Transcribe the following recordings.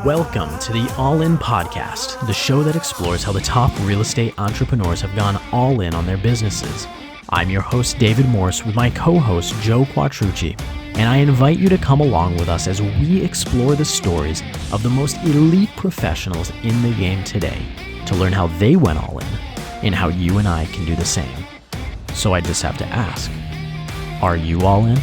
Welcome to the All In Podcast, the show that explores how the top real estate entrepreneurs have gone all in on their businesses. I'm your host, David Morse, with my co-host, Joe Quattrucci, and I invite you to come along with us as we explore the stories of the most elite professionals in the game today to learn how they went all in and how you and I can do the same. So I just have to ask, are you all in?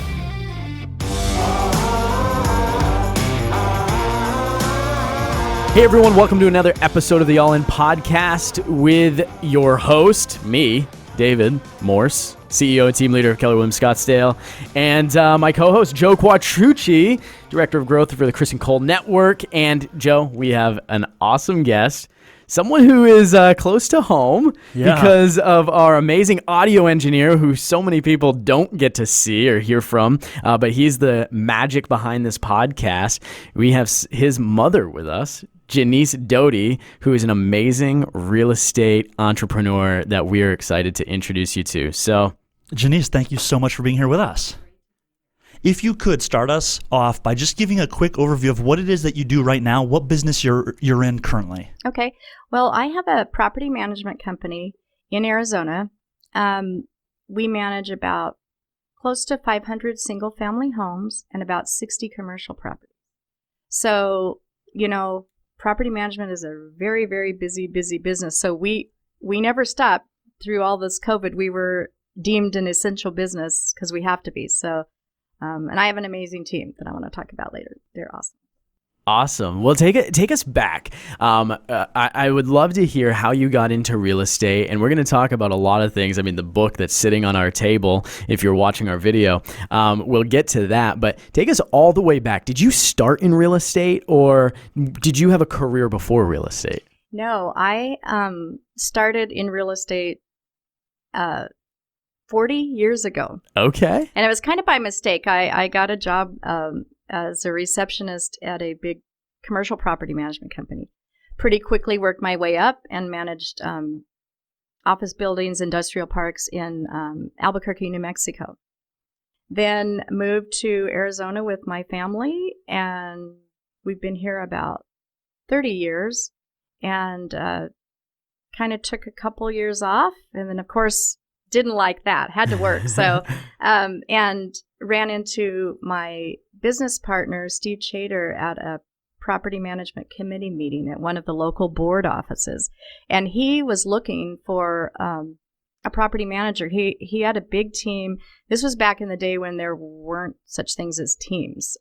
Hey everyone, welcome to another episode of the All In Podcast with your host, me, David Morse, CEO and team leader of Keller Williams Scottsdale, and my co-host, Joe Quattrucci, Director of Growth for the Chris and Cole Network. And Joe, we have an awesome guest, someone who is close to home because of our amazing audio engineer who so many people don't get to see or hear from, but he's the magic behind this podcast. We have his mother with us, Jennice Doty, who is an amazing real estate entrepreneur that we are excited to introduce you to. So, Jennice, thank you so much for being here with us. If you could start us off by just giving a quick overview of what it is that you do right now, what business you're in currently. Okay. Well, I have a property management company in Arizona. We manage about close to 500 single-family homes and about 60 commercial properties. So, property management is a very, very busy business. So we never stopped through all this COVID. We were deemed an essential business because we have to be. So, and I have an amazing team that I want to talk about later. They're awesome. Awesome. Well, take us back. I would love to hear how you got into real estate, and we're going to talk about a lot of things. I mean, the book that's sitting on our table, if you're watching our video, we'll get to that. But take us all the way back. Did you start in real estate, or did you have a career before real estate? No, I started in real estate 40 years ago. Okay. And it was kind of by mistake. I got a job as a receptionist at a big commercial property management company. Pretty quickly worked my way up and managed office buildings, industrial parks in Albuquerque, New Mexico. Then moved to Arizona with my family, and we've been here about 30 years, and kind of took a couple years off, and then of course didn't like that, had to work. So, and ran into my business partner, Steve Chater, at a property management committee meeting at one of the local board offices. And he was looking for a property manager. He had a big team. This was back in the day when there weren't such things as teams.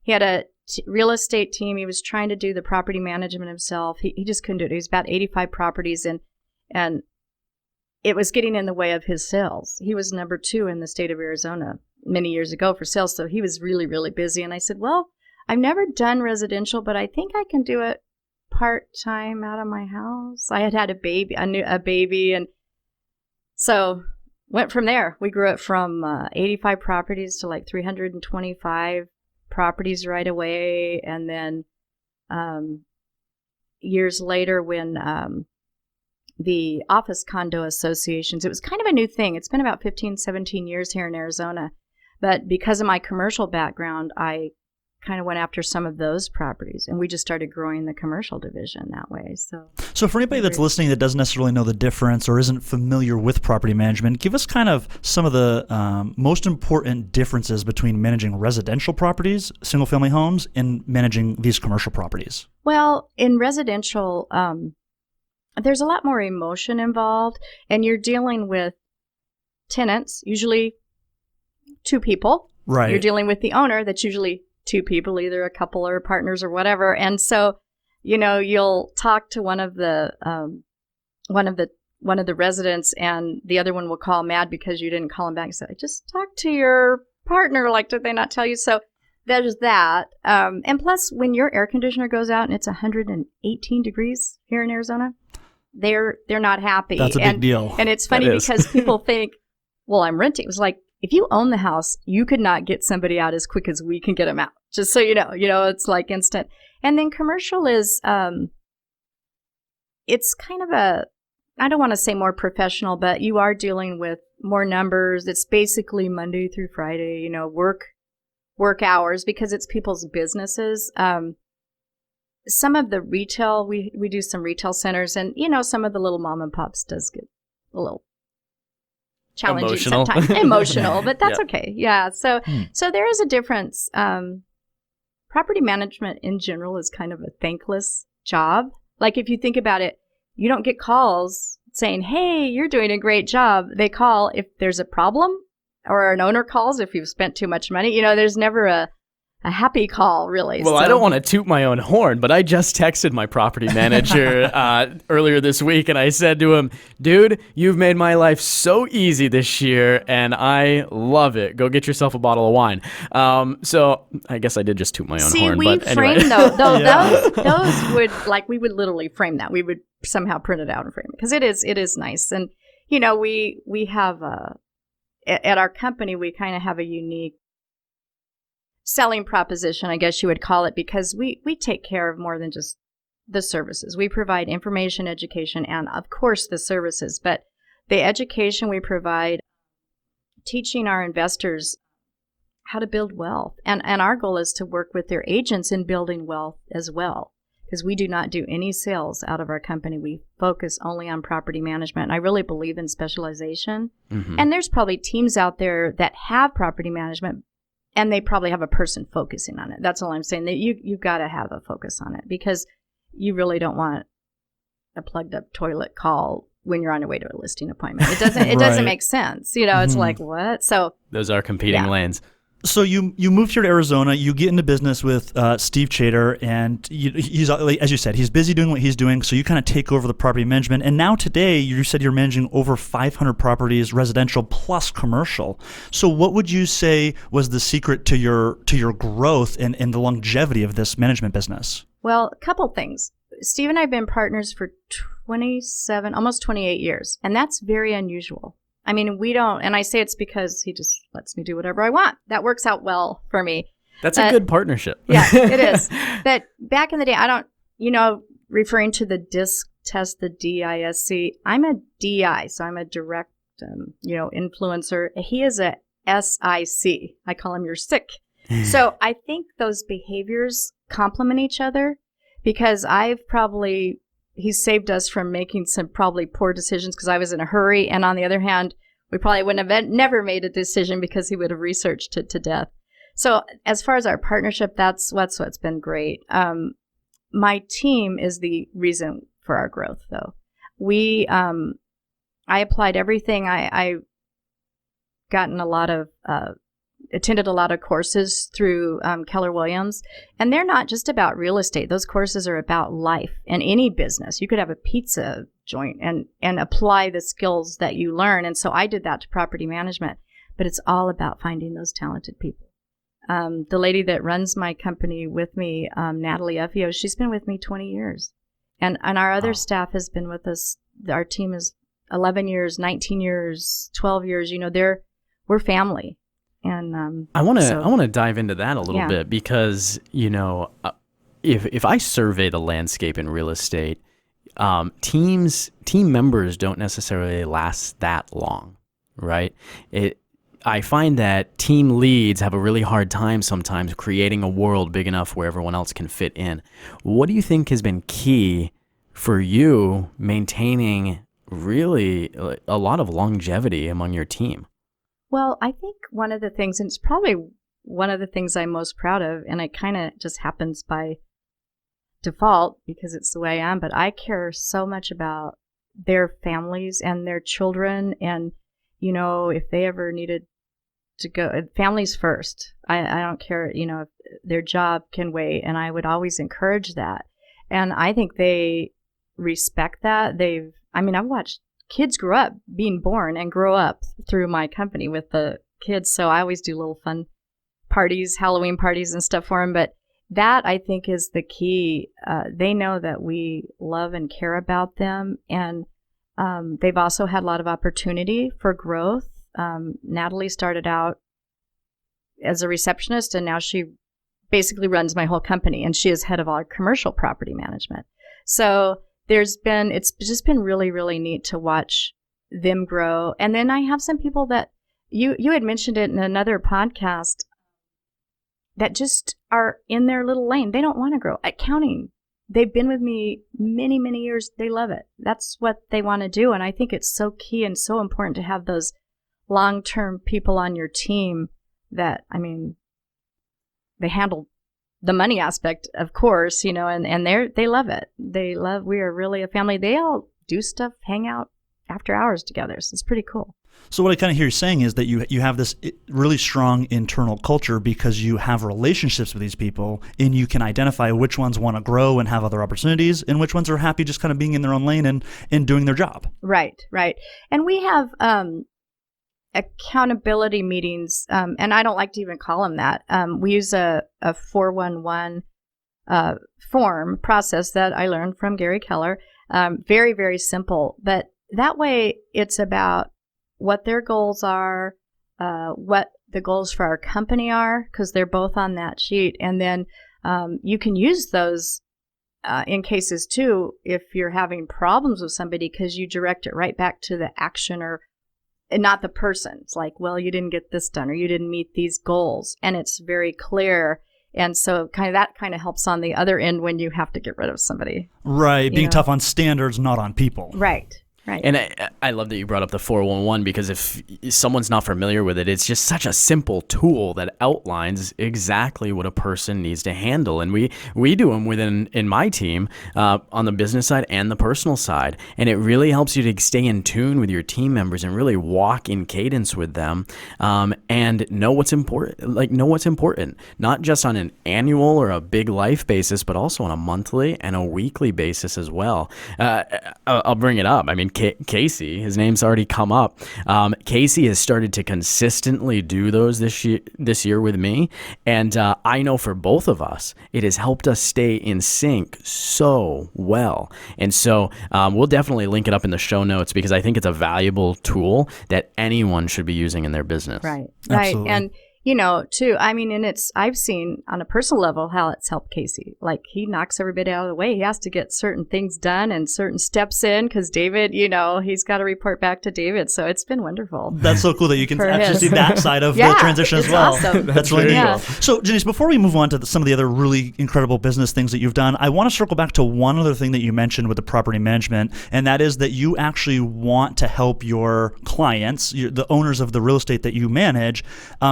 He had a real estate team. He was trying to do the property management himself. He just couldn't do it. He was about 85 properties, and it was getting in the way of his sales. He was number 2 in the state of Arizona many years ago for sales, so he was really, really busy. And I said, well, I've never done residential, but I think I can do it part-time out of my house. I had a baby, a baby, and so went from there. We grew it from 85 properties to like 325 properties right away. And then years later, when the office condo associations, it was kind of a new thing. It's been about 15, 17 years here in Arizona. But because of my commercial background, I kind of went after some of those properties, and we just started growing the commercial division that way. So for anybody that's listening that doesn't necessarily know the difference or isn't familiar with property management, give us kind of some of the most important differences between managing residential properties, single-family homes, and managing these commercial properties. Well, in residential, there's a lot more emotion involved, and you're dealing with tenants, usually 2 people. Right. You're dealing with the owner, that's usually 2 people, either a couple or partners or whatever. And so, you'll talk to one of the residents, and the other one will call mad because you didn't call him back and say, just talk to your partner. Like, did they not tell you? So there's that. And plus, when your air conditioner goes out and it's 118 degrees here in Arizona, they're not happy. That's a big deal. And it's funny because people think, well, I'm renting. It was like, if you own the house, you could not get somebody out as quick as we can get them out. Just so you know, it's like instant. And then commercial is, it's kind of I don't want to say more professional, but you are dealing with more numbers. It's basically Monday through Friday, work hours because it's people's businesses. some of the retail, we do some retail centers, and some of the little mom and pops does get a little challenging Emotional. sometimes. Emotional, but that's Yeah. okay. Yeah. So there is a difference. Property management in general is kind of a thankless job. Like if you think about it, you don't get calls saying, "Hey, you're doing a great job." They call if there's a problem, or an owner calls if you've spent too much money. There's never a happy call, really. Well, I don't want to toot my own horn, but I just texted my property manager earlier this week, and I said to him, "Dude, you've made my life so easy this year, and I love it. Go get yourself a bottle of wine." So I guess I did just toot my own horn. We but anyway. frame those would, like, we would literally frame that. We would somehow print it out and frame it because it is nice. And we have at our company we kind of have a unique selling proposition, I guess you would call it, because we take care of more than just the services. We provide information, education, and of course the services. But the education we provide, teaching our investors how to build wealth. And our goal is to work with their agents in building wealth as well, because we do not do any sales out of our company. We focus only on property management. And I really believe in specialization. Mm-hmm. And there's probably teams out there that have property management, and they probably have a person focusing on it. That's all I'm saying. That you've got to have a focus on it, because you really don't want a plugged up toilet call when you're on your way to a listing appointment. It doesn't. It doesn't make sense. It's like, what? So those are competing lanes. So you moved here to Arizona. You get into business with Steve Chater, and he's, as you said, he's busy doing what he's doing. So you kind of take over the property management. And now today, you said you're managing over 500 properties, residential plus commercial. So what would you say was the secret to your growth and the longevity of this management business? Well, a couple things. Steve and I have been partners for 27, almost 28 years, and that's very unusual. I mean, we don't, and I say it's because he just lets me do whatever I want. That works out well for me. That's a good partnership. Yeah, it is. But back in the day, I don't, referring to the DISC test, the DISC, I'm a DI, so I'm a direct, influencer. He is a SIC. I call him your sick. So I think those behaviors complement each other, because he's saved us from making some probably poor decisions because I was in a hurry. And on the other hand, we probably wouldn't have never made a decision because he would have researched it to death. So as far as our partnership, that's what's been great. My team is the reason for our growth, though. I applied everything. I gotten attended a lot of courses through Keller Williams, and they're not just about real estate. Those courses are about life and any business. You could have a pizza joint and apply the skills that you learn. And so I did that to property management, but it's all about finding those talented people. The lady that runs my company with me, Natalie Effio, she's been with me 20 years. And our other staff has been with us. Our team is 11 years, 19 years, 12 years. We're family. And I want to dive into that a little bit, because if I survey the landscape in real estate, team members don't necessarily last that long, right? I find that team leads have a really hard time sometimes creating a world big enough where everyone else can fit in. What do you think has been key for you maintaining really a lot of longevity among your team? Well, I think one of the things, and it's probably one of the things I'm most proud of, and it kind of just happens by default because it's the way I am, but I care so much about their families and their children. And, if they ever needed to go, families first. I don't care, if their job can wait, and I would always encourage that. And I think they respect that. I've watched kids grow up, being born and grow up through my company with the kids. So I always do little fun parties, Halloween parties and stuff for them. But that, I think, is the key. They know that we love and care about them. And they've also had a lot of opportunity for growth. Natalie started out as a receptionist, and now she basically runs my whole company, and she is head of our commercial property management. So it's just been really, really neat to watch them grow. And then I have some people that you had mentioned it in another podcast that just are in their little lane. They don't want to grow. Accounting they've been with me many, many years. They love it. That's what they want to do. And I think it's so key and so important to have those long-term people on your team that, I mean, they handle the money aspect, of course, you know, and they love it. We are really a family. They all do stuff, hang out after hours together. So it's pretty cool. So what I kind of hear you saying is that you have this really strong internal culture because you have relationships with these people, and you can identify which ones want to grow and have other opportunities, and which ones are happy just kind of being in their own lane and doing their job. Right. And we have accountability meetings, and I don't like to even call them that. We use a 411 form process that I learned from Gary Keller. Very, very simple. But that way it's about what their goals are, what the goals for our company are, because they're both on that sheet. And then you can use those in cases too if you're having problems with somebody, because you direct it right back to the action and not the person. It's like, well, you didn't get this done or you didn't meet these goals. And it's very clear. And so that helps on the other end when you have to get rid of somebody. Right. Being tough on standards, not on people. Right. And I love that you brought up the 411, because if someone's not familiar with it, it's just such a simple tool that outlines exactly what a person needs to handle. And we do them in my team on the business side and the personal side. And it really helps you to stay in tune with your team members and really walk in cadence with them and know what's important, not just on an annual or a big life basis, but also on a monthly and a weekly basis as well. I'll bring it up. I mean, Casey, his name's already come up. Casey has started to consistently do those this year with me. And I know for both of us, it has helped us stay in sync so well. And so we'll definitely link it up in the show notes, because I think it's a valuable tool that anyone should be using in their business. Right. Absolutely. And too, I mean, and I've seen on a personal level how it's helped Casey. Like, he knocks everybody out of the way. He has to get certain things done and certain steps in, because David, he's got to report back to David. So it's been wonderful. That's so cool that you can actually see that side of the transition as well. Awesome. That's really neat. Yeah. So, Jennice, before we move on to some of the other really incredible business things that you've done, I want to circle back to one other thing that you mentioned with the property management, and that is that you actually want to help your clients, the owners of the real estate that you manage,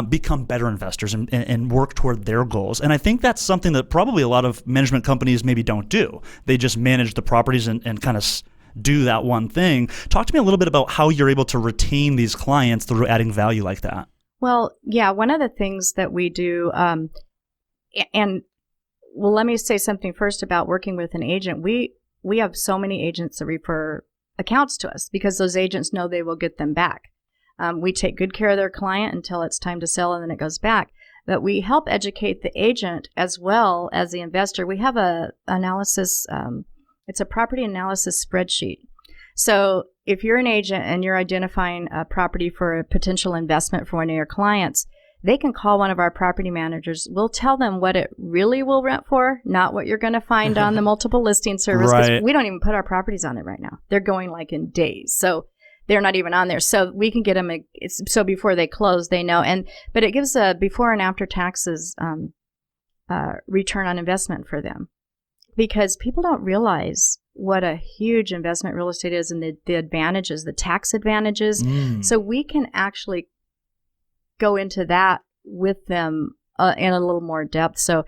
become better investors and work toward their goals. And I think that's something that probably a lot of management companies maybe don't do. They just manage the properties and kind of do that one thing. Talk to me a little bit about how you're able to retain these clients through adding value like that. Well, yeah, one of the things that we do, let me say something first about working with an agent. We have so many agents that refer accounts to us because those agents know they will get them back. We take good care of their client until it's time to sell, and then it goes back. But we help educate the agent as well as the investor. We have a analysis, it's a property analysis spreadsheet. So if you're an agent and you're identifying a property for a potential investment for one of your clients, they can call one of our property managers. We'll tell them what it really will rent for, not what you're going to find on the multiple listing service. Right. We don't even put our properties on it right now. They're going like in days. So they're not even on there. So we can get them, so before they close, they know. But it gives a before and after taxes return on investment for them. Because people don't realize what a huge investment real estate is, and the advantages, the tax advantages. So we can actually go into that with them in a little more depth. So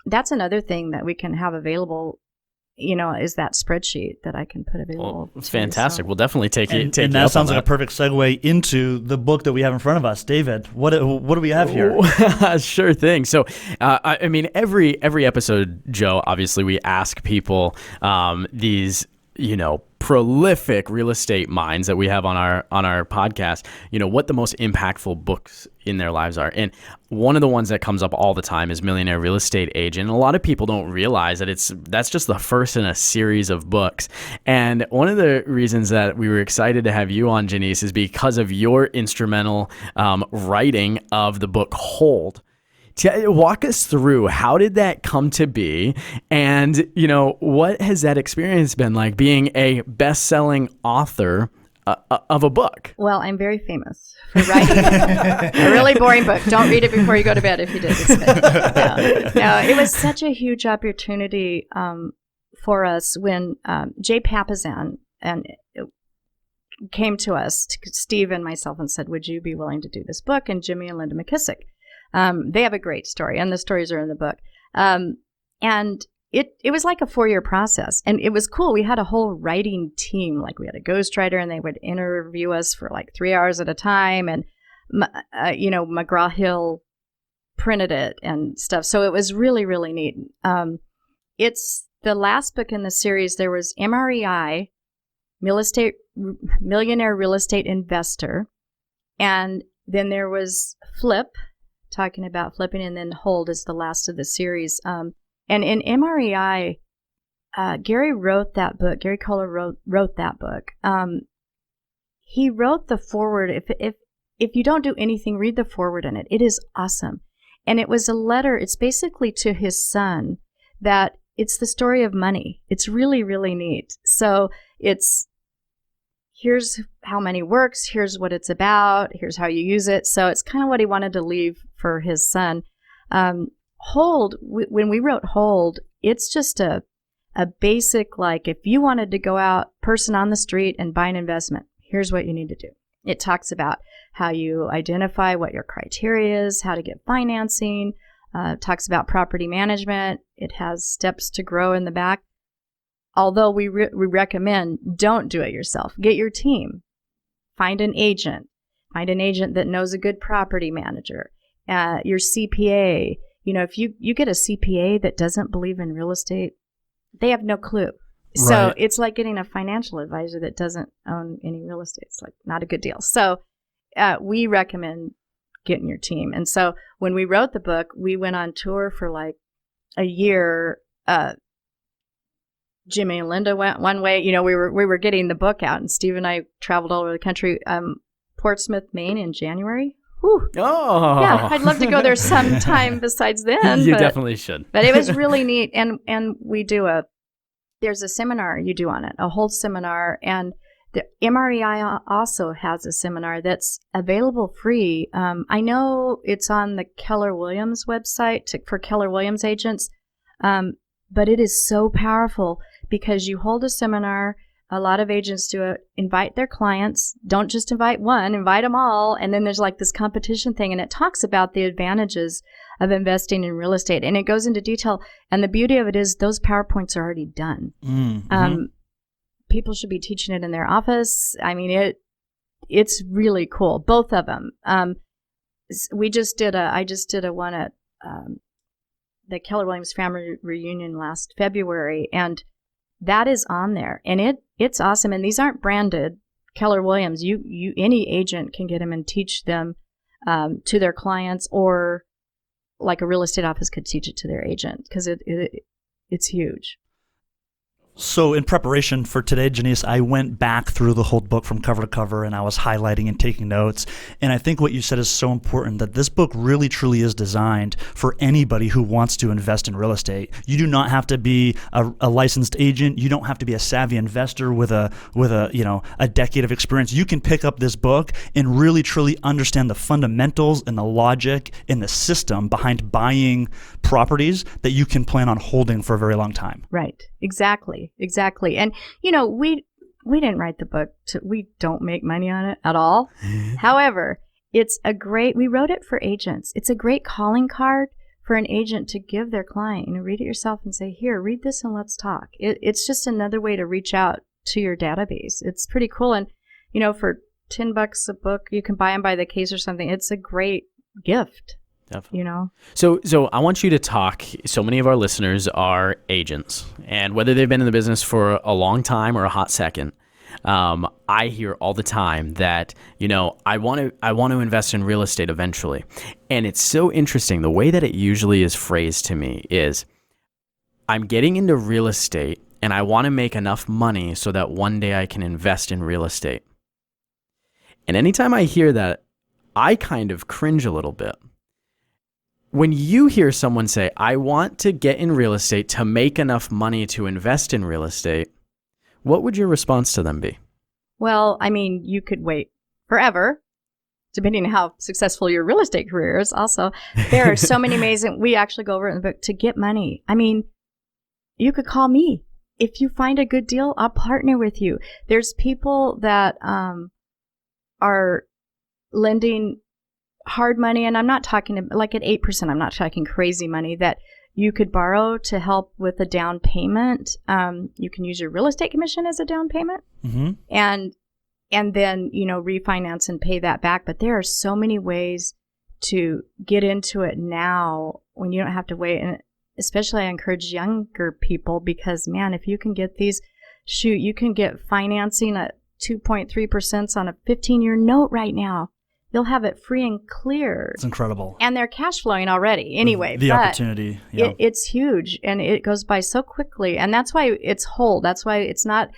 that's another thing that we can have available, is that spreadsheet that I can put available. Well, fantastic. We'll definitely take it. And that sounds like a perfect segue into the book that we have in front of us. David, what do we have here? Sure thing. So, I mean, every episode, Joe, obviously we ask people these, prolific real estate minds that we have on our podcast, what the most impactful books in their lives are. And one of the ones that comes up all the time is Millionaire Real Estate Agent. And a lot of people don't realize that that's just the first in a series of books. And one of the reasons that we were excited to have you on, Jennice, is because of your instrumental writing of the book Hold. Walk us through, how did that come to be? And, what has that experience been like, being a best-selling author of a book. Well, I'm very famous for writing a really boring book. Don't read it before you go to bed if you did. No, it was such a huge opportunity for us when Jay Papasan came to us, Steve and myself, and said, would you be willing to do this book? And Jimmy and Linda McKissick. They have a great story, and the stories are in the book. And it was like a 4-year process, and it was cool. We had a whole writing team. Like, we had a ghostwriter, and they would interview us for like 3 hours at a time, and McGraw-Hill printed it and stuff. So it was really, really neat. It's the last book in the series. There was MREI, Millionaire Real Estate Investor, and then there was Flip, talking about flipping, and then Hold is the last of the series. And in MREI, Gary wrote that book. Gary Kohler wrote that book. He wrote the foreword. If you don't do anything, read the foreword in it. It is awesome. And it was a letter. It's basically to his son that it's the story of money. It's really, really neat. So here's how money works. Here's what it's about. Here's how you use it. So it's kind of what he wanted to leave for his son. Hold, when we wrote Hold, it's just a basic, like, if you wanted to go out, person on the street, and buy an investment, here's what you need to do. It talks about how you identify what your criteria is, how to get financing, talks about property management. It has steps to grow in the back. Although we recommend don't do it yourself. Get your team. Find an agent. Find an agent that knows a good property manager. Your CPA. If you get a CPA that doesn't believe in real estate, they have no clue. Right. So it's like getting a financial advisor that doesn't own any real estate. It's like not a good deal. So we recommend getting your team. And so when we wrote the book, we went on tour for like a year. Jimmy and Linda went one way. We were getting the book out, and Steve and I traveled all over the country. Portsmouth, Maine in January. Whew. Oh, yeah, I'd love to go there sometime besides then. You definitely should. But it was really neat, and we do there's a seminar you do on it, a whole seminar, and the MREI also has a seminar that's available free. I know it's on the Keller Williams website for Keller Williams agents, but it is so powerful because you hold a seminar. A lot of agents do it. Invite their clients. Don't just invite one, invite them all. And then there's like this competition thing, and it talks about the advantages of investing in real estate. And it goes into detail. And the beauty of it is those PowerPoints are already done. Mm-hmm. People should be teaching it in their office. I mean, it's really cool. Both of them. I just did a one at the Keller Williams family reunion last February, and that is on there, and it's awesome. And these aren't branded Keller Williams. You any agent can get them and teach them to their clients, or like a real estate office could teach it to their agent, because it's huge. So in preparation for today, Jennice, I went back through the whole book from cover to cover, and I was highlighting and taking notes. And I think what you said is so important, that this book really truly is designed for anybody who wants to invest in real estate. You do not have to be a licensed agent. You don't have to be a savvy investor with a decade of experience. You can pick up this book and really truly understand the fundamentals and the logic and the system behind buying properties that you can plan on holding for a very long time. Right. Exactly. And, we didn't write the book. We don't make money on it at all. However, we wrote it for agents. It's a great calling card for an agent to give their client. Read it yourself and say, here, read this and let's talk. It's just another way to reach out to your database. It's pretty cool. And, for $10 a book, you can buy them by the case or something. It's a great gift. Definitely. So I want you to talk. So many of our listeners are agents, and whether they've been in the business for a long time or a hot second, I hear all the time that, I want to invest in real estate eventually. And it's so interesting. The way that it usually is phrased to me is, I'm getting into real estate and I want to make enough money so that one day I can invest in real estate. And anytime I hear that, I kind of cringe a little bit. When you hear someone say, I want to get in real estate to make enough money to invest in real estate, what would your response to them be? Well, I mean, you could wait forever, depending on how successful your real estate career is. Also, there are so many amazing, we actually go over it in the book, to get money. I mean, you could call me. If you find a good deal, I'll partner with you. There's people that are lending hard money, and I'm not talking like at 8%, I'm not talking crazy money that you could borrow to help with a down payment. You can use your real estate commission as a down payment, and then, you know, refinance and pay that back. But there are so many ways to get into it now when you don't have to wait. And especially I encourage younger people, because, man, if you can get you can get financing at 2.3% on a 15-year note right now. You'll have it free and clear. It's incredible. And they're cash flowing already anyway. The opportunity. Yeah. It's huge, and it goes by so quickly. And that's why it's hold. That's why it's not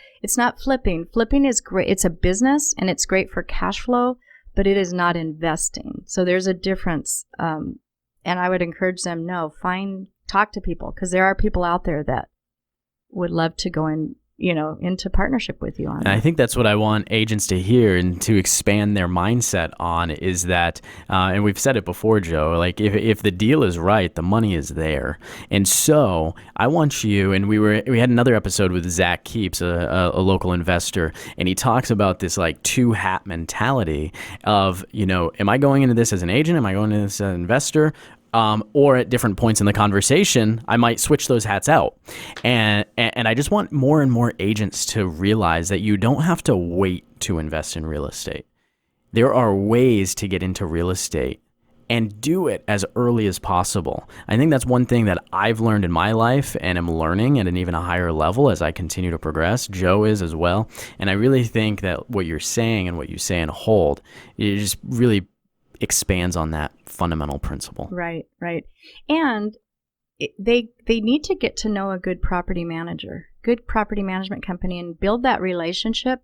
flipping. Flipping is great. It's a business, and it's great for cash flow, but it is not investing. So there's a difference. And I would encourage them, talk to people, because there are people out there that would love to go into partnership with you on and that. I think that's what I want agents to hear and to expand their mindset on, is that, and we've said it before, Joe, like if the deal is right, the money is there. And so I want you, and we had another episode with Zach Keeps, a local investor, and he talks about this like two-hat mentality of, am I going into this as an agent? Am I going into this as an investor? Or at different points in the conversation, I might switch those hats out. And I just want more and more agents to realize that you don't have to wait to invest in real estate. There are ways to get into real estate, and do it as early as possible. I think that's one thing that I've learned in my life, and am learning at an even a higher level as I continue to progress. Joe is as well. And I really think that what you're saying and what you say and hold, it just really expands on that fundamental principle. Right. And they need to get to know a good property management company, and build that relationship,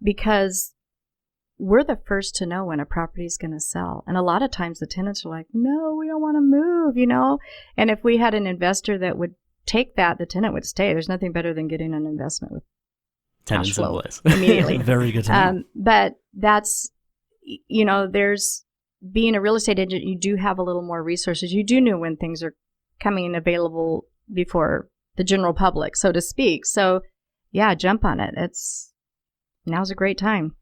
because we're the first to know when a property is going to sell. And a lot of times the tenants are like, no, we don't want to move, And if we had an investor that would take that, the tenant would stay. There's nothing better than getting an investment with Tenants cash flow in place. immediately. Very good to know. But that's, there's, being a real estate agent, you do have a little more resources. You do know when things are coming available before the general public, so to speak. So, yeah, jump on it. Now's a great time.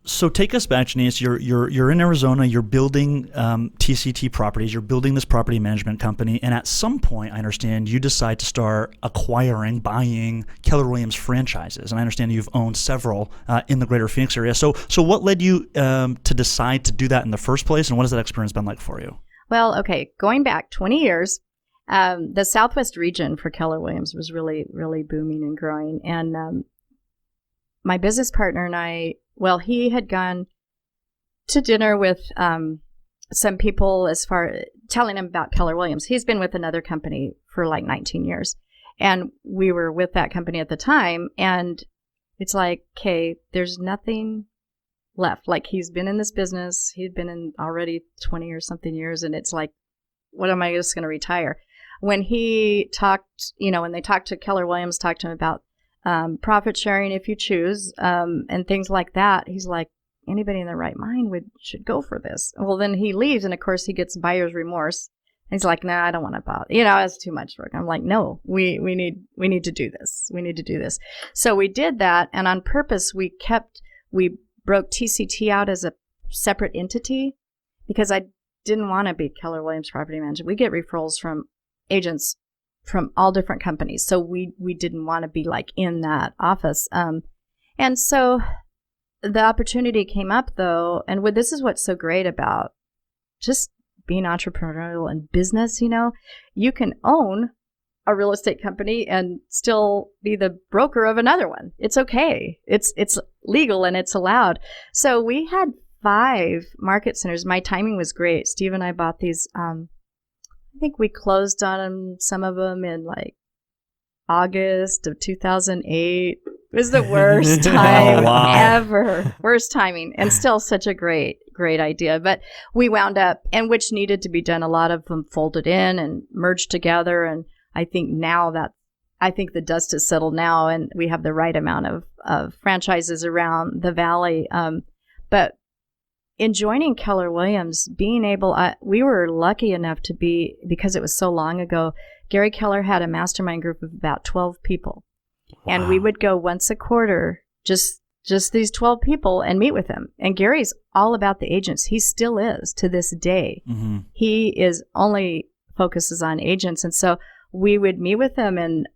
So take us back, Jennice. You're in Arizona. You're building TCT Properties. You're building this property management company, and at some point, I understand you decide to start buying Keller Williams franchises. And I understand you've owned several in the greater Phoenix area. So what led you to decide to do that in the first place, and what has that experience been like for you? Well, okay, going back 20 years, the Southwest region for Keller Williams was really, really booming and growing. And my business partner and I, he had gone to dinner with some people telling him about Keller Williams. He's been with another company for like 19 years. And we were with that company at the time. And it's like, okay, there's nothing left. Like, he's been in this business. He'd been in already 20 or something years. And it's like, what am I just going to retire? When he talked, when they talked to Keller Williams, talked to him about profit sharing if you choose, and things like that. He's like, anybody in their right mind should go for this. Well, then he leaves, and of course he gets buyer's remorse. And he's like, nah, I don't want to bother. It's too much work. I'm like, no, we need to do this. We need to do this. So we did that, and on purpose we broke TCT out as a separate entity, because I didn't want to be Keller Williams Property Management. We get referrals from agents from all different companies. So we didn't want to be like in that office. And so the opportunity came up, though. And this is what's so great about just being entrepreneurial and business. You can own a real estate company and still be the broker of another one. It's okay. It's legal and it's allowed. So we had 5 market centers. My timing was great. Steve and I bought these, I think we closed on some of them in like August of 2008. It was the worst time ever. Worst timing, and still such a great idea. But we wound up, and which needed to be done, a lot of them folded in and merged together. And I think now I think the dust has settled now, and we have the right amount of franchises around the valley. But in joining Keller Williams, being able, we were lucky enough to be, because it was so long ago, Gary Keller had a mastermind group of about 12 people. Wow. And we would go once a quarter, just these 12 people, and meet with them. And Gary's all about the agents. He still is to this day. Mm-hmm. He is only focuses on agents. And so we would meet with them, and,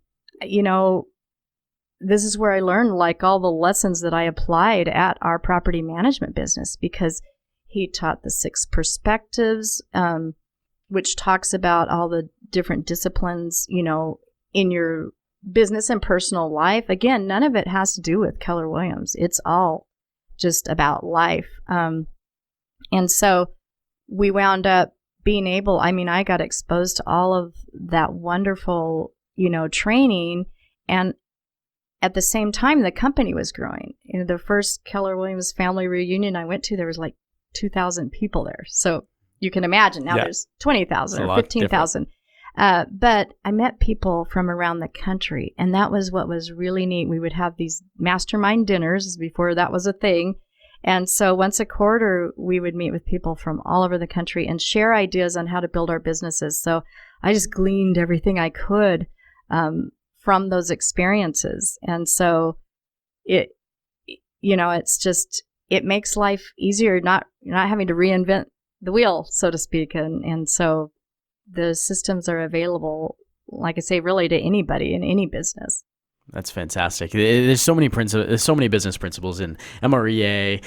this is where I learned like all the lessons that I applied at our property management business, because he taught the 6 perspectives, which talks about all the different disciplines, in your business and personal life. Again, none of it has to do with Keller Williams. It's all just about life. And so we wound up being able, I got exposed to all of that wonderful, training. And at the same time, the company was growing. The first Keller Williams family reunion I went to, there was like 2,000 people there. So you can imagine now there's 20,000 or 15,000. But I met people from around the country, and that was what was really neat. We would have these mastermind dinners before that was a thing. And so once a quarter, we would meet with people from all over the country and share ideas on how to build our businesses. So I just gleaned everything I could from those experiences. And so it's just, it makes life easier, not having to reinvent the wheel, so to speak. And so the systems are available, like I say, really to anybody in any business. That's fantastic. There's so many business principles in MREA.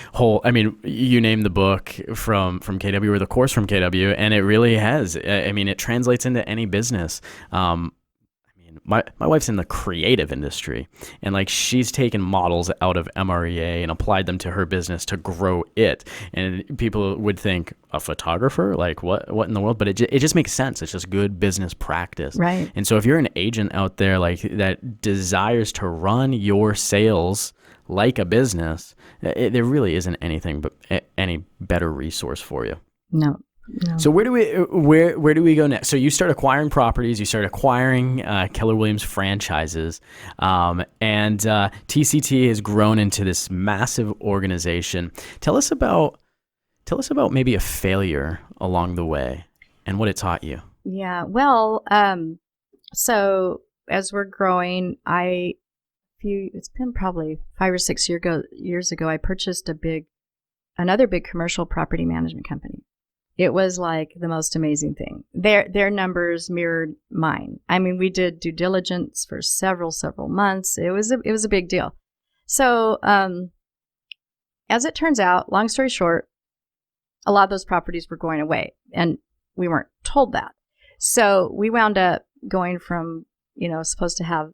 You named the book from KW, or the course from KW, and it really has. It translates into any business. My wife's in the creative industry, and like she's taken models out of MREA and applied them to her business to grow it. And people would think, a photographer, like what in the world? But it just makes sense. It's just good business practice. Right. And so if you're an agent out there like that desires to run your sales like a business, there really isn't anything but any better resource for you. No. So where do we go next? So you start acquiring properties, you start acquiring Keller Williams franchises, and TCT has grown into this massive organization. Tell us about maybe a failure along the way and what it taught you. Yeah, well, so as we're growing, it's been probably 5 or 6 years ago, I purchased another big commercial property management company. It was like the most amazing thing. Their numbers mirrored mine. We did due diligence for several months. It was a big deal. So, as it turns out, long story short, a lot of those properties were going away, and we weren't told that. So we wound up going from, supposed to have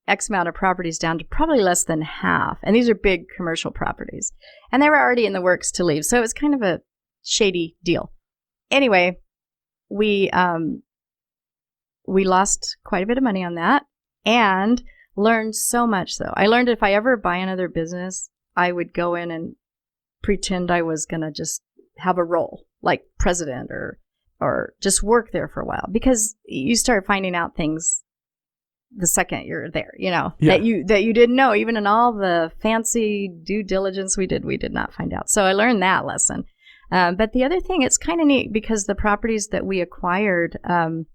X amount of properties down to probably less than half. And these are big commercial properties, and they were already in the works to leave. So it was kind of a shady deal. Anyway, we lost quite a bit of money on that and learned so much, though. I learned if I ever buy another business, I would go in and pretend I was going to just have a role like president or just work there for a while, because you start finding out things the second you're there, that you didn't know. Even in all the fancy due diligence we did not find out. So I learned that lesson. But the other thing, it's kind of neat because the properties that we acquired, our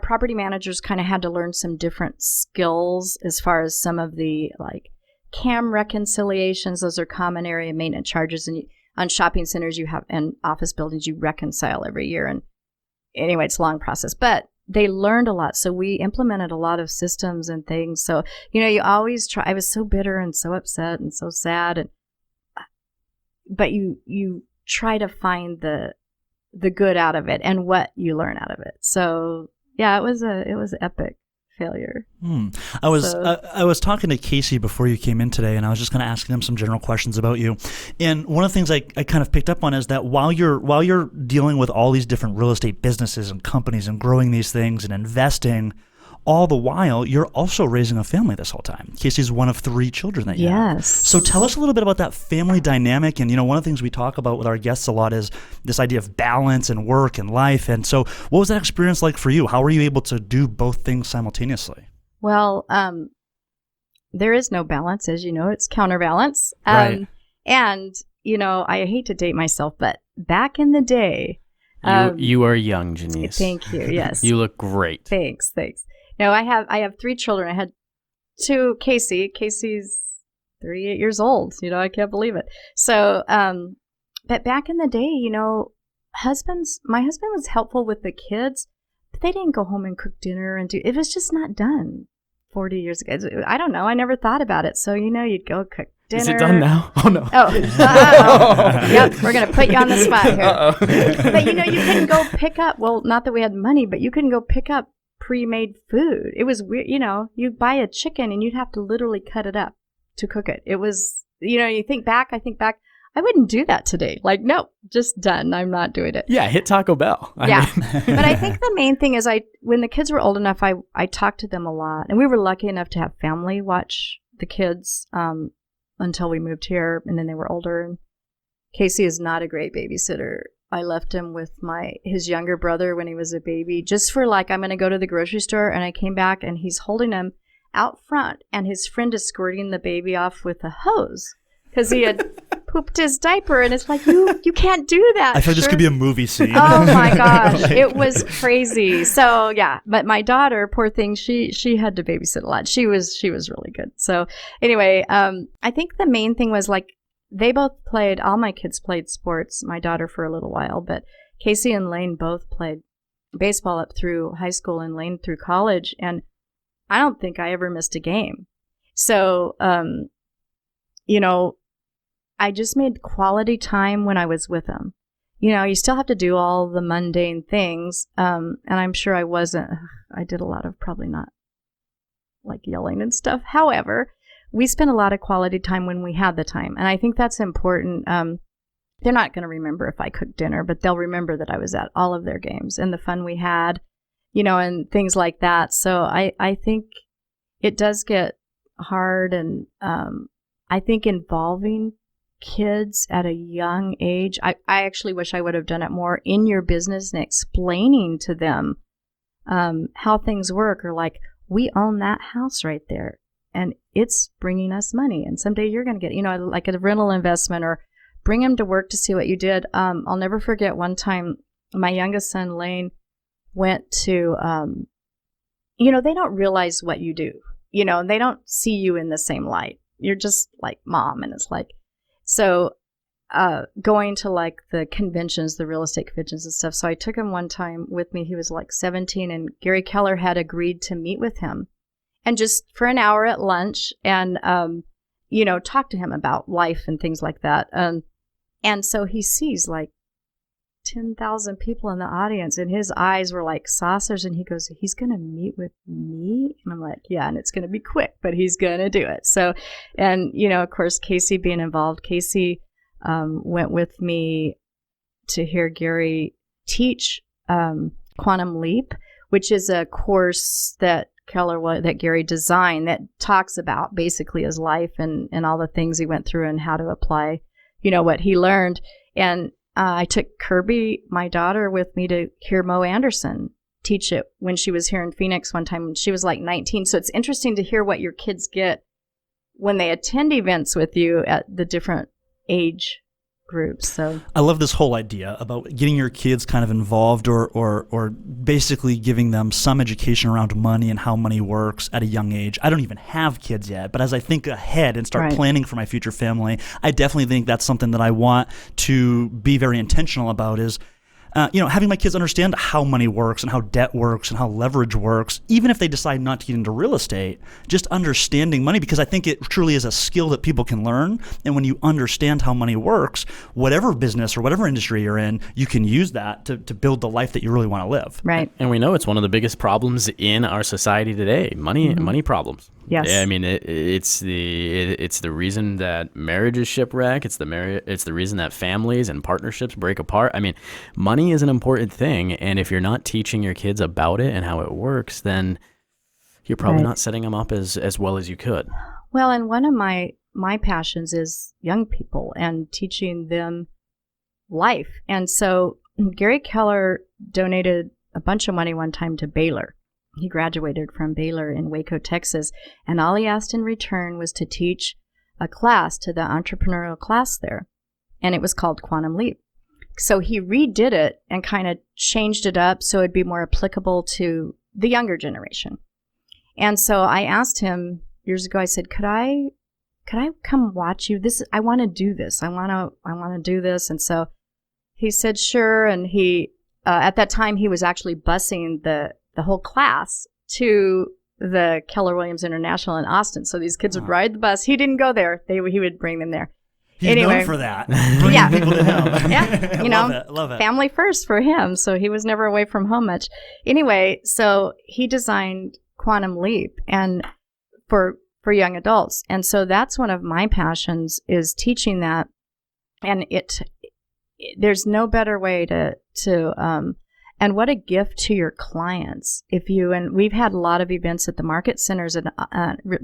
property managers kind of had to learn some different skills as far as some of the like CAM reconciliations. Those are common area maintenance charges, and on shopping centers and office buildings you reconcile every year. And anyway, it's a long process, but they learned a lot. So we implemented a lot of systems and things. So you always try. I was so bitter and so upset and so sad, but you try to find the good out of it and what you learn out of it. So yeah, it was epic failure. I was talking to Casey before you came in today, and I was just kind of asking him some general questions about you. And one of the things I kind of picked up on is that while you're dealing with all these different real estate businesses and companies and growing these things and investing, all the while you're also raising a family this whole time. Casey's one of 3 children that you have. Yes. So tell us a little bit about that family dynamic. And, one of the things we talk about with our guests a lot is this idea of balance and work and life. And so what was that experience like for you? How were you able to do both things simultaneously? Well, there is no balance, as you know, it's counterbalance. Right. And, I hate to date myself, but back in the day, You are young, Jennice. thank you. Yes. You look great. Thanks. No, I have 3 children. I had 2. Casey's 38 years old. I can't believe it. So, but back in the day, my husband was helpful with the kids, but they didn't go home and cook dinner it was just not done 40 years ago. I don't know. I never thought about it. So, you'd go cook dinner. Is it done now? Oh, no. Oh, yep. We're going to put you on the spot here. Uh-oh. But, you couldn't go pick up. Well, not that we had money, but you couldn't go pick up pre-made food. It was weird. You'd buy a chicken and you'd have to literally cut it up to cook it. It was, I think back, I wouldn't do that today. Like, no, just done. I'm not doing it. Yeah, hit Taco Bell. But I think the main thing is when the kids were old enough, I talked to them a lot. And we were lucky enough to have family watch the kids until we moved here, and then they were older. And Casey is not a great babysitter. I left him with his younger brother when he was a baby, just for I'm going to go to the grocery store, and I came back and he's holding him out front, and his friend is squirting the baby off with a hose because he had pooped his diaper, and it's like, you can't do that. I feel like this could be a movie scene. Oh my gosh, it was crazy. So yeah, but my daughter, poor thing, she had to babysit a lot. She was really good. So anyway, I think the main thing was all my kids played sports. My daughter for a little while, but Casey and Lane both played baseball up through high school and Lane through college, and I don't think I ever missed a game. So I just made quality time when I was with them. You still have to do all the mundane things. And I'm sure I did a lot of probably not yelling and stuff. However, we spent a lot of quality time when we had the time. And I think that's important. They're not going to remember if I cooked dinner, but they'll remember that I was at all of their games and the fun we had, and things like that. So I think it does get hard. And I think involving kids at a young age, I actually wish I would have done it more in your business and explaining to them how things work, or we own that house right there and it's bringing us money, and someday you're going to get a rental investment, or bring them to work to see what you did. I'll never forget one time my youngest son Lane went to they don't realize what you do, they don't see you in the same light. You're just like mom, and it's so going to the conventions, the real estate conventions and stuff. So I took him one time with me. He was 17, and Gary Keller had agreed to meet with him and just for an hour at lunch and, talk to him about life and things like that. And so he sees 10,000 people in the audience, and his eyes were like saucers, and he goes, he's going to meet with me? And I'm like, yeah, and it's going to be quick, but he's going to do it. So, and, of course, Casey being involved, Casey went with me to hear Gary teach Quantum Leap, which is a course that Gary designed that talks about basically his life and all the things he went through and how to apply, what he learned. And I took Kirby, my daughter, with me to hear Mo Anderson teach it when she was here in Phoenix one time when she was 19. So it's interesting to hear what your kids get when they attend events with you at the different age groups. So I love this whole idea about getting your kids kind of involved or basically giving them some education around money and how money works at a young age. I don't even have kids yet, but as I think ahead and start planning for my future family, I definitely think that's something that I want to be very intentional about is having my kids understand how money works and how debt works and how leverage works, even if they decide not to get into real estate, just understanding money, because I think it truly is a skill that people can learn. And when you understand how money works, whatever business or whatever industry you're in, you can use that to build the life that you really want to live. Right. And we know it's one of the biggest problems in our society today, money problems. Yes. I mean, it's the reason that marriage is shipwrecked. It's the reason that families and partnerships break apart. I mean, money is an important thing, and if you're not teaching your kids about it and how it works, then You're probably Right. not setting them up as well as you could. Well, and one of my passions is young people and teaching them life. And so Gary Keller donated a bunch of money one time to Baylor. He graduated from Baylor in Waco, Texas, and all he asked in return was to teach a class to the entrepreneurial class there, and it was called Quantum Leap. So he redid it and kind of changed it up so it'd be more applicable to the younger generation. And so I asked him years ago, I said, could I come watch you? I want to do this. I want to do this. And so he said, sure. And he, at that time, he was actually busing the whole class to the Keller Williams International in Austin. So these kids would ride the bus. He didn't go there. He would bring them there. He's anyway, known for that. Bringing people to him. Yeah, Love it. Family first for him. So he was never away from home much. Anyway, so he designed Quantum Leap and for young adults. And so that's one of my passions is teaching that. And there's no better way to and what a gift to your clients. And we've had a lot of events at the market centers and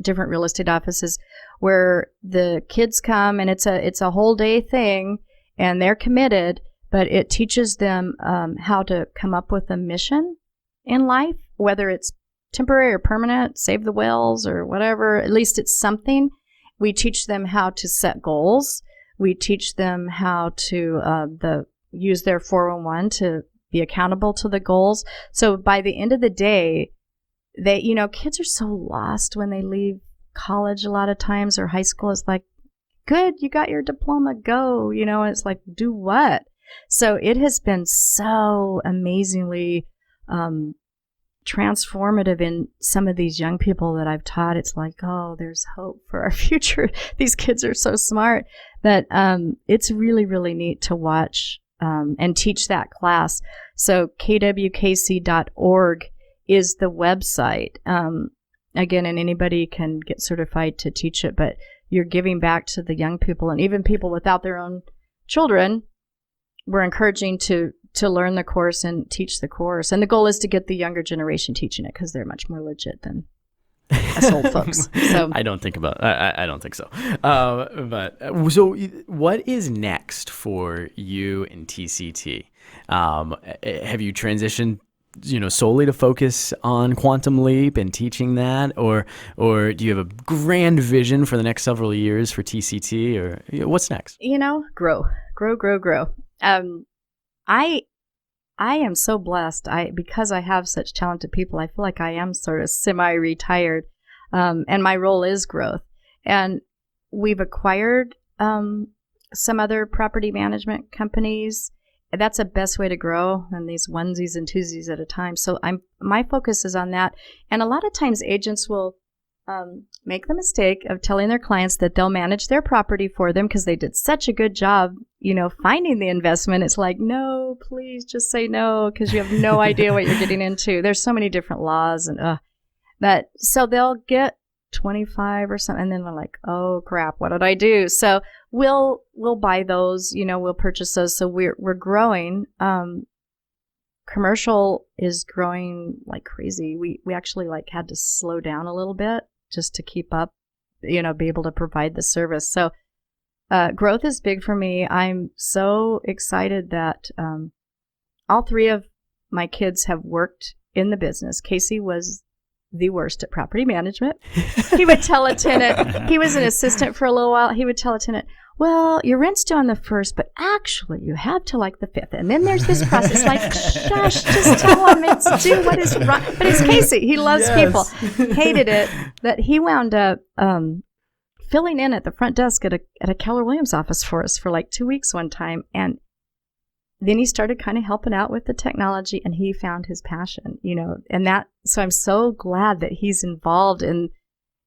different real estate offices where the kids come and it's a whole day thing and they're committed, but it teaches them how to come up with a mission in life, whether it's temporary or permanent, save the whales or whatever. At least it's something. We teach them how to set goals. We teach them how to use their 401 to be accountable to the goals. So by the end of the day, kids are so lost when they leave college a lot of times, or high school is like, good, you got your diploma, go, and it's like, do what? So it has been so amazingly transformative in some of these young people that I've taught. It's like, oh, there's hope for our future. These kids are so smart that it's really, really neat to watch and teach that class. So kwkc.org is the website. Again, and anybody can get certified to teach it, but you're giving back to the young people and even people without their own children. We're encouraging to learn the course and teach the course. And the goal is to get the younger generation teaching it because they're much more legit than us old folks. So I don't think so. But so what is next for you in TCT? Have you transitioned, solely to focus on Quantum Leap and teaching that, or do you have a grand vision for the next several years for TCT, or what's next? Grow. I am so blessed. Because I have such talented people, I feel like I am sort of semi-retired, and my role is growth. And we've acquired some other property management companies. That's the best way to grow, and these onesies and twosies at a time. So my focus is on that. And a lot of times agents will make the mistake of telling their clients that they'll manage their property for them because they did such a good job, finding the investment. It's like, no, please just say no, because you have no idea what you're getting into. There's so many different laws and so they'll get 25 or something, and then they're like, oh crap, what did I do? So we'll buy those, we'll purchase those. So we're growing. Commercial is growing like crazy. We actually had to slow down a little bit just to keep up, be able to provide the service. So growth is big for me. I'm so excited that all three of my kids have worked in the business. Casey was the worst at property management. He would tell a tenant, he was an assistant for a little while, he would tell a tenant, well, your rent's due on the 1st, but actually you have to the 5th. And then there's this process. Like, shush, just tell him it's due. What is wrong? But it's Casey. He loves people. Hated it. That he wound up filling in at the front desk at a Keller Williams office for us for 2 weeks one time. And then he started kind of helping out with the technology, and he found his passion, so I'm so glad that he's involved in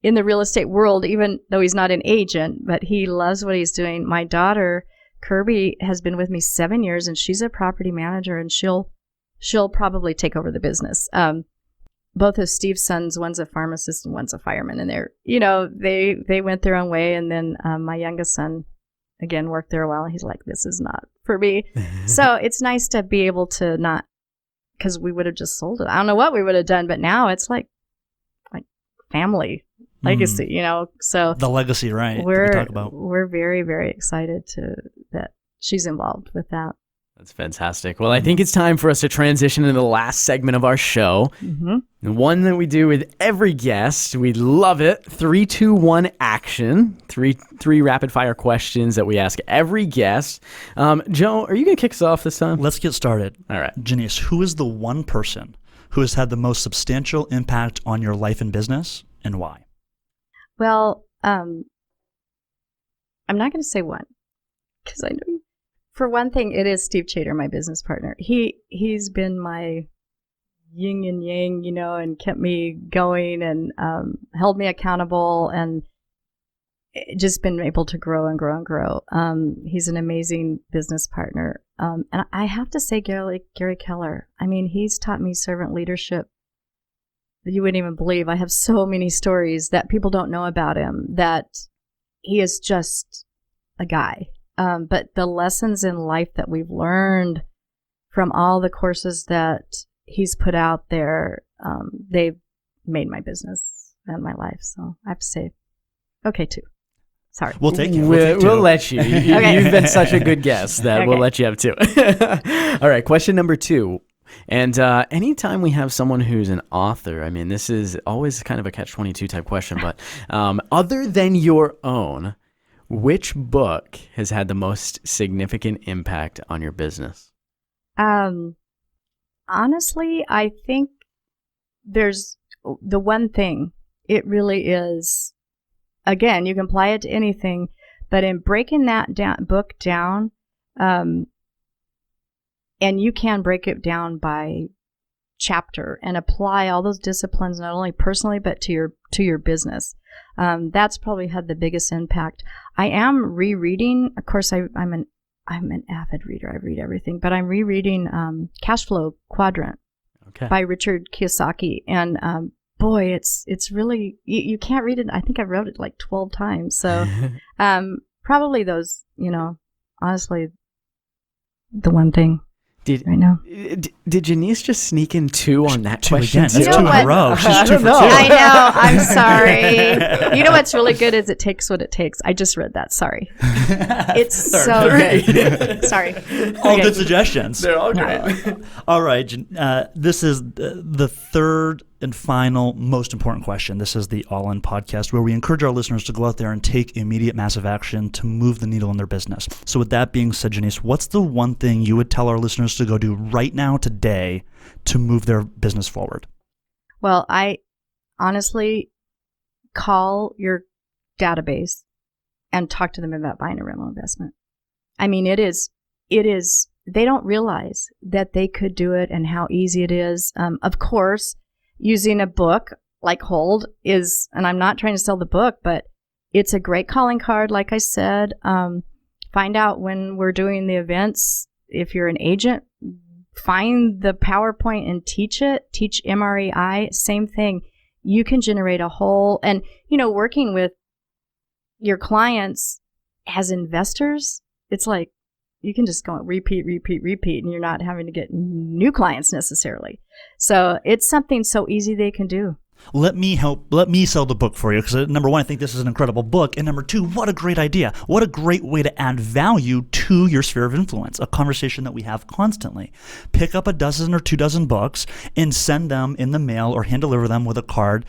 the real estate world, even though he's not an agent, but he loves what he's doing. My daughter, Kirby, has been with me 7 years, and she's a property manager, and she'll probably take over the business. Both of Steve's sons, one's a pharmacist and one's a fireman, and they went their own way. And then my youngest son, again, worked there a while, and he's like, this is not for me. So it's nice to be able to not, because we would have just sold it. I don't know what we would have done, but now it's like family legacy, so The legacy, right? that we talk about. We're very, very excited that she's involved with that. That's fantastic. Well, I think it's time for us to transition into the last segment of our show. Mm-hmm. The one that we do with every guest. We love it. 3, 2, 1 action. Three rapid fire questions that we ask every guest. Joe, are you going to kick us off this time? Let's get started. All right. Jennice, who is the one person who has had the most substantial impact on your life and business, and why? Well, I'm not going to say one, because I know. For one thing, it is Steve Chater, my business partner. He's been my yin and yang, and kept me going and held me accountable, and just been able to grow and grow and grow. He's an amazing business partner. And I have to say, Gary Keller, he's taught me servant leadership that you wouldn't even believe. I have so many stories that people don't know about him, that he is just a guy. But the lessons in life that we've learned from all the courses that he's put out there, they've made my business and my life. So I have to say, okay, 2. Sorry. We'll take it. We'll let you. Okay. You've been such a good guest that we'll let you have 2. All right, question number 2. And anytime we have someone who's an author, this is always kind of a catch-22 type question, but other than your own, which book has had the most significant impact on your business? Honestly, I think there's the one thing. It really is, again, you can apply it to anything, but in breaking that book down, and you can break it down by chapter and apply all those disciplines not only personally but to your business. That's probably had the biggest impact. I am rereading. Of course, I'm an avid reader. I read everything, but I'm rereading Cash Flow Quadrant by Richard Kiyosaki, and boy, it's really you can't read it. I think I wrote it like 12 times. So probably those, honestly, the one thing. Right now. Did Jennice just sneak in 2 on that 2 question? again. That's 2 in a row. She's 2 for 2. I know. I'm sorry. You know what's really good is it takes what it takes. I just read that. Sorry. It's so good. Sorry. All good suggestions. They're all great. All right. This is the third and final most important question. This is the All In podcast, where we encourage our listeners to go out there and take immediate massive action to move the needle in their business. So with that being said, Jennice, what's the one thing you would tell our listeners to go do right now today to move their business forward? Well, I honestly call your database and talk to them about buying a rental investment. It is, they don't realize that they could do it and how easy it is. Of course, using a book like Hold is, and I'm not trying to sell the book, but it's a great calling card. Like I said, find out when we're doing the events. If you're an agent, find the PowerPoint and teach it. Teach MREI, same thing. You can generate a whole, and working with your clients as investors, it's like you can just go and repeat, and you're not having to get new clients necessarily. So it's something so easy they can do. Let me sell the book for you, because number one, I think this is an incredible book, and number two, what a great idea. What a great way to add value to your sphere of influence, a conversation that we have constantly. Pick up a dozen or 24 books and send them in the mail or hand deliver them with a card.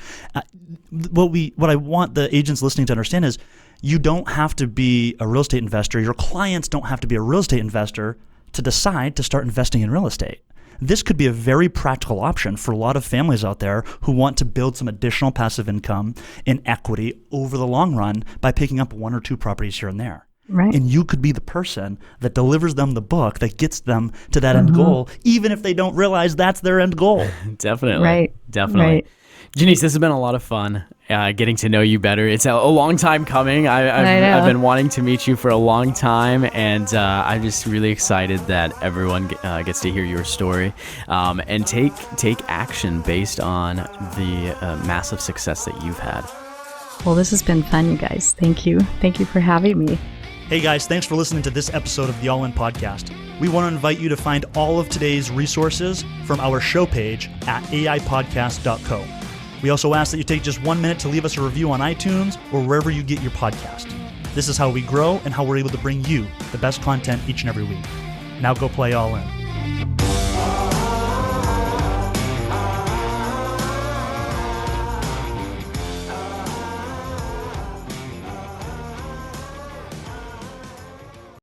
What I want the agents listening to understand is you don't have to be a real estate investor. Your clients don't have to be a real estate investor to decide to start investing in real estate. This could be a very practical option for a lot of families out there who want to build some additional passive income in equity over the long run by picking up 1 or 2 properties here and there. Right. And you could be the person that delivers them the book that gets them to that end goal, even if they don't realize that's their end goal. Definitely. Right. Definitely. Right. Jennice, this has been a lot of fun getting to know you better. It's a long time coming. I've been wanting to meet you for a long time, and I'm just really excited that everyone gets to hear your story and take action based on the massive success that you've had. Well, this has been fun, you guys. Thank you. Thank you for having me. Hey guys, thanks for listening to this episode of the All In Podcast. We want to invite you to find all of today's resources from our show page at aipodcast.co. We also ask that you take just 1 minute to leave us a review on iTunes or wherever you get your podcast. This is how we grow and how we're able to bring you the best content each and every week. Now go play all in.